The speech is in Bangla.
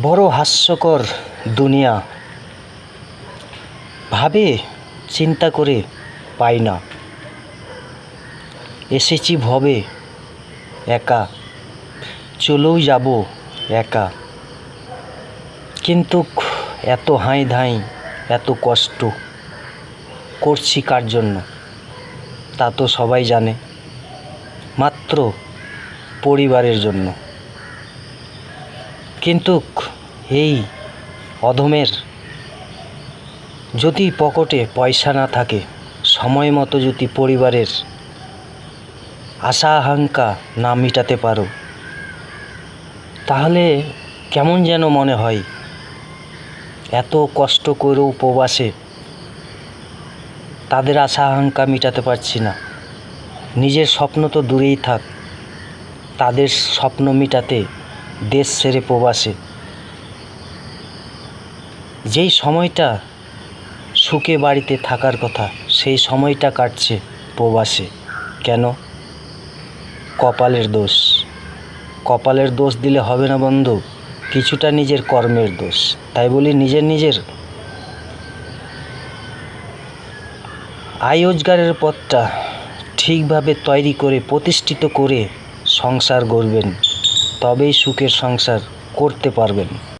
বড় হাস্যকর দুনিয়া, ভাবে চিন্তা করে পাই না। এসেছি ভবে একা, চলেও যাব একা। কিন্তু এত হাই ধাই, এত কষ্ট করছি কার জন্য তা তো সবাই জানে, মাত্র পরিবারের জন্য। কিন্তু এই অধমের যদি পকেটে পয়সা না থাকে, সময় মতো যদি পরিবারের আশা আকাঙ্ক্ষা না মেটাতে পারো, তাহলে কেমন যেন মনে হয়। এত কষ্ট করেও উপবাসে তাদের আশা আকাঙ্ক্ষা মেটাতে পারছি না। নিজের স্বপ্ন তো দূরেই থাক, তাদের স্বপ্ন মেটাতে দেশ ছেড়ে প্রবাসে। যেই সময়টা সুখে বাড়িতে থাকার কথা, সেই সময়টা কাটছে প্রবাসে। কেন? কপালের দোষ। কপালের দোষ দিলে হবে না বন্ধু, কিছুটা নিজের কর্মের দোষ। তাই বলি নিজের আয় রোজগারের পথটা ঠিকভাবে তৈরি করে প্রতিষ্ঠিত করে সংসার গড়বেন, তবেই সুখের সংসার করতে পারবেন।